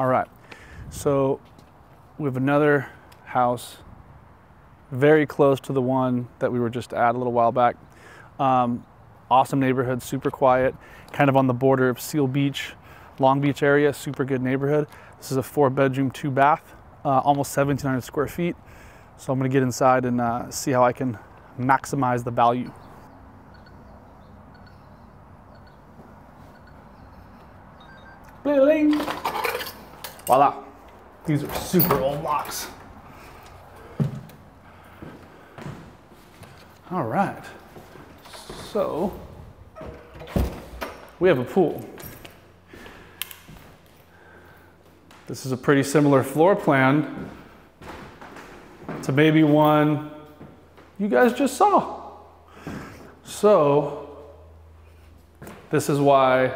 All right, so we have another house very close to the one that we were just at a little while back. Awesome neighborhood, super quiet, kind of on the border of Seal Beach, Long Beach area, super good neighborhood. This is a 4-bedroom, 2-bath, almost 1,700 square feet. So I'm gonna get inside and see how I can maximize the value. Bling. Voila. These are super old locks. All right. So we have a pool. This is a pretty similar floor plan to maybe one you guys just saw. So this is why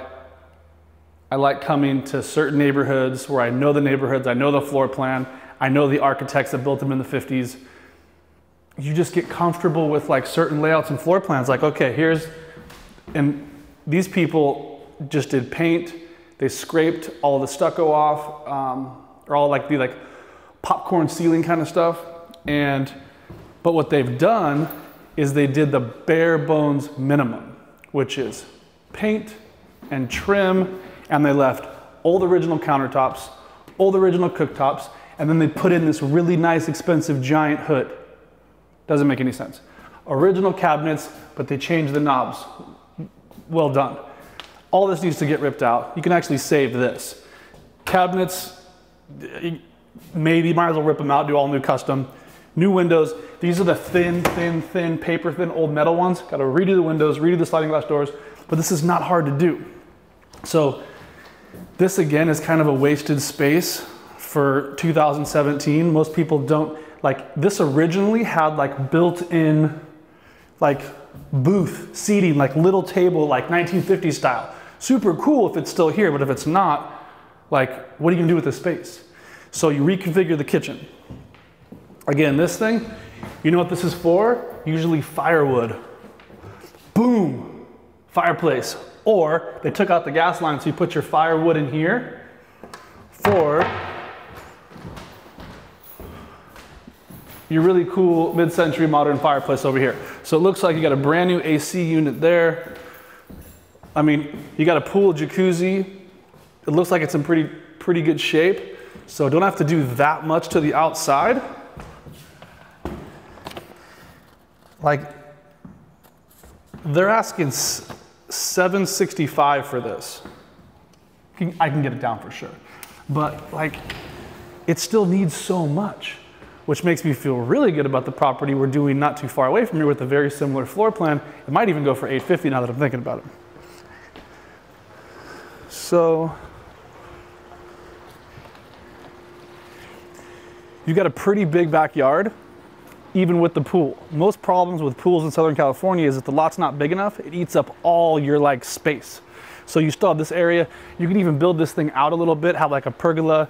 I like coming to certain neighborhoods where I know the neighborhoods, I know the floor plan, I know the architects that built them in the 50s. You just get comfortable with like certain layouts and floor plans. Like, okay, and these people just did paint. They scraped all the stucco off, or all like the popcorn ceiling kind of stuff. But what they've done is they did the bare bones minimum, which is paint and trim. And they left old original countertops, old original cooktops, and then they put in this really nice, expensive giant hood. Doesn't make any sense. Original cabinets, but they changed the knobs. Well done. All this needs to get ripped out. You can actually save this. Cabinets, maybe might as well rip them out, do all new custom. New windows. These are the thin, paper thin, old metal ones. Got to redo the windows, redo the sliding glass doors, but this is not hard to do. So this again is kind of a wasted space for 2017. Most people don't, this originally had built-in booth seating, little table, 1950s style. Super cool if it's still here, but if it's not, what are you gonna do with this space? So you reconfigure the kitchen. Again, this thing, you know what this is for? Usually firewood. Boom, fireplace. Or they took out the gas line, so you put your firewood in here for your really cool mid-century modern fireplace over here. So it looks like you got a brand new AC unit there. I mean, you got a pool, jacuzzi. It looks like it's in pretty good shape. So don't have to do that much to the outside. They're asking $765 for this. I can get it down for sure. But it still needs so much, which makes me feel really good about the property we're doing not too far away from here with a very similar floor plan. It might even go for $850 now that I'm thinking about it. So you got a pretty big backyard, even with the pool. Most problems with pools in Southern California is if the lot's not big enough, it eats up all your space. So you still have this area. You can even build this thing out a little bit, have a pergola,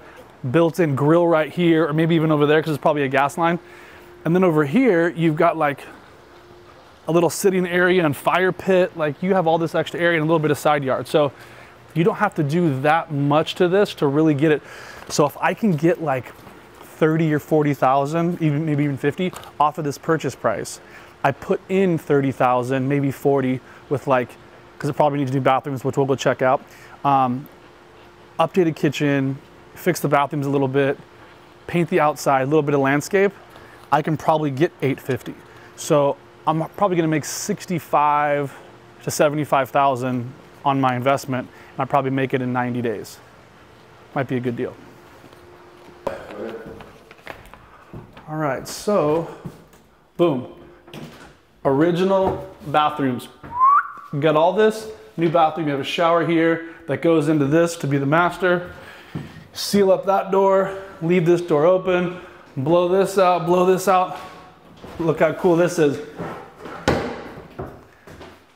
built-in grill right here, or maybe even over there because it's probably a gas line. And then over here, you've got a little sitting area and fire pit. You have all this extra area and a little bit of side yard. So you don't have to do that much to this to really get it. So if I can get 30 or 40,000, maybe even 50 off of this purchase price, I put in 30,000, maybe 40 with because it probably needs new bathrooms, which we'll go check out. Updated kitchen, fix the bathrooms a little bit, paint the outside, a little bit of landscape. I can probably get 850. So I'm probably gonna make 65 to 75,000 on my investment, and I'll probably make it in 90 days. Might be a good deal. All right, so boom. Original bathrooms. You got all this, new bathroom, you have a shower here that goes into this to be the master. Seal up that door, leave this door open, blow this out, blow this out. Look how cool this is.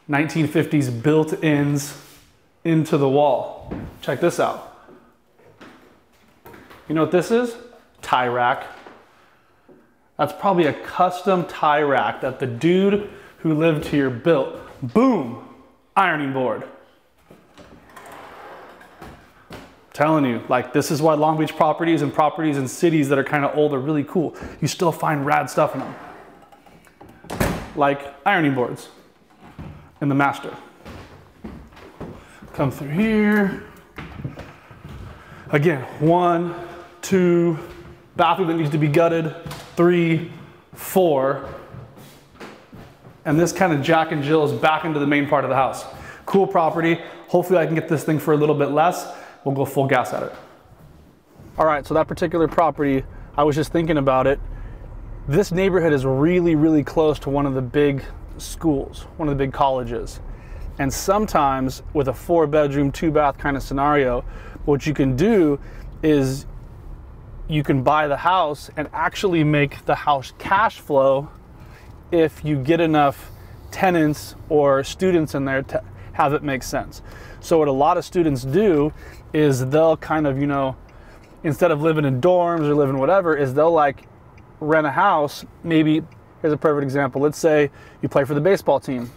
1950s built-ins into the wall. Check this out. You know what this is? Tie rack. That's probably a custom tie rack that the dude who lived here built. Boom, ironing board. Telling you, like, this is why Long Beach properties and properties in cities that are kind of old are really cool. You still find rad stuff in them. Like ironing boards in the master. Come through here. Again, 1, 2, bathroom that needs to be gutted, 3, 4. And this kind of Jack and Jill is back into the main part of the house. Cool property. Hopefully I can get this thing for a little bit less. We'll go full gas at it. All right, so that particular property, I was just thinking about it. This neighborhood is really, really close to one of the big schools, one of the big colleges. And sometimes with a 4-bedroom, 2-bath kind of scenario, what you can do is you can buy the house and actually make the house cash flow if you get enough tenants or students in there to have it make sense. So what a lot of students do is they'll kind of, you know, instead of living in dorms or living whatever, is they'll like rent a house. Maybe, here's a perfect example. Let's say you play for the baseball team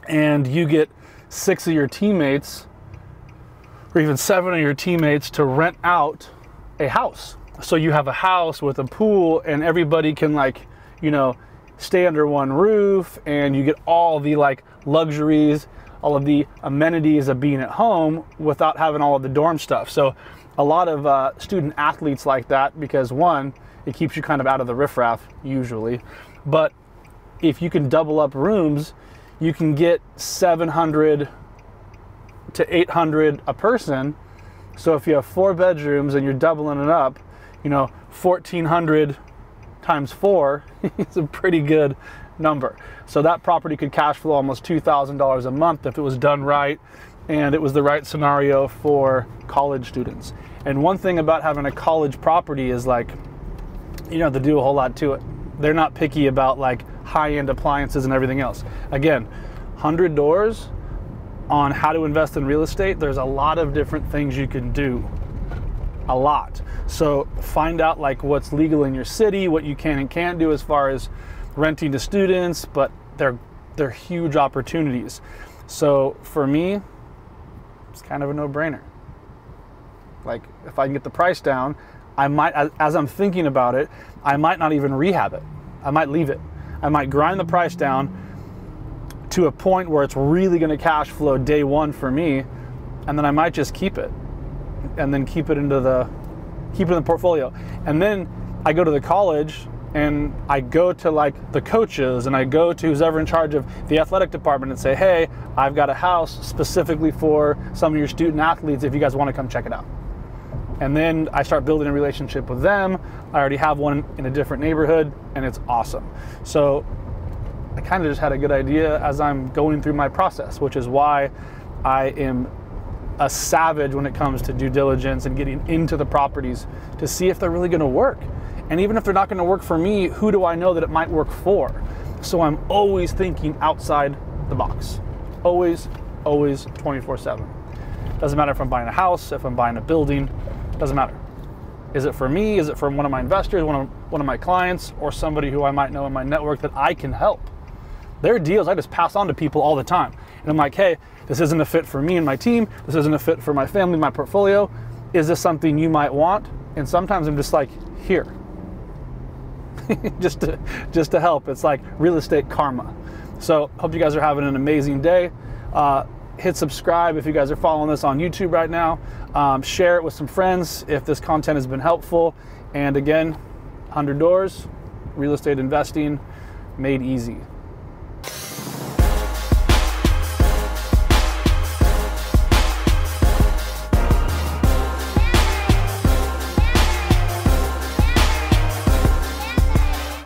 and you get 6 of your teammates or even 7 of your teammates to rent out a house. So you have a house with a pool and everybody can, like, you know, stay under one roof, and you get all the like luxuries, all of the amenities of being at home without having all of the dorm stuff. So a lot of student athletes like that, because one, it keeps you kind of out of the riffraff usually, but if you can double up rooms, you can get 700 to 800 a person. So if you have 4 bedrooms and you're doubling it up, you know, 1,400 times 4 is a pretty good number. So that property could cash flow almost $2,000 a month if it was done right and it was the right scenario for college students. And one thing about having a college property is, like, you don't have to do a whole lot to it. They're not picky about like high-end appliances and everything else. Again, 100 doors on how to invest in real estate. There's a lot of different things you can do. A lot. So find out like what's legal in your city, what you can and can't do as far as renting to students, but they're huge opportunities. So for me, it's kind of a no-brainer. Like, if I can get the price down, I might, as I'm thinking about it, I might not even rehab it. I might leave it. I might grind the price down to a point where it's really going to cash flow day one for me, and then I might just keep it, and then keep it in the portfolio. And then I go to the college and I go to like the coaches and I go to who's ever in charge of the athletic department and say, hey, I've got a house specifically for some of your student athletes if you guys want to come check it out. And then I start building a relationship with them. I already have one in a different neighborhood and it's awesome. So I kind of just had a good idea as I'm going through my process, which is why I am a savage when it comes to due diligence and getting into the properties to see if they're really going to work. And even if they're not going to work for me, who do I know that it might work for? So I'm always thinking outside the box. Always, always 24/7. Doesn't matter if I'm buying a house, if I'm buying a building, doesn't matter. Is it for me? Is it for one of my investors, one of my clients, or somebody who I might know in my network that I can help? There are deals I just pass on to people all the time. And I'm like, hey, this isn't a fit for me and my team. This isn't a fit for my family, my portfolio. Is this something you might want? And sometimes I'm just like, here. just to help. It's like real estate karma. So hope you guys are having an amazing day. Hit subscribe if you guys are following this on YouTube right now. Share it with some friends if this content has been helpful. And again, 100 doors, real estate investing made easy.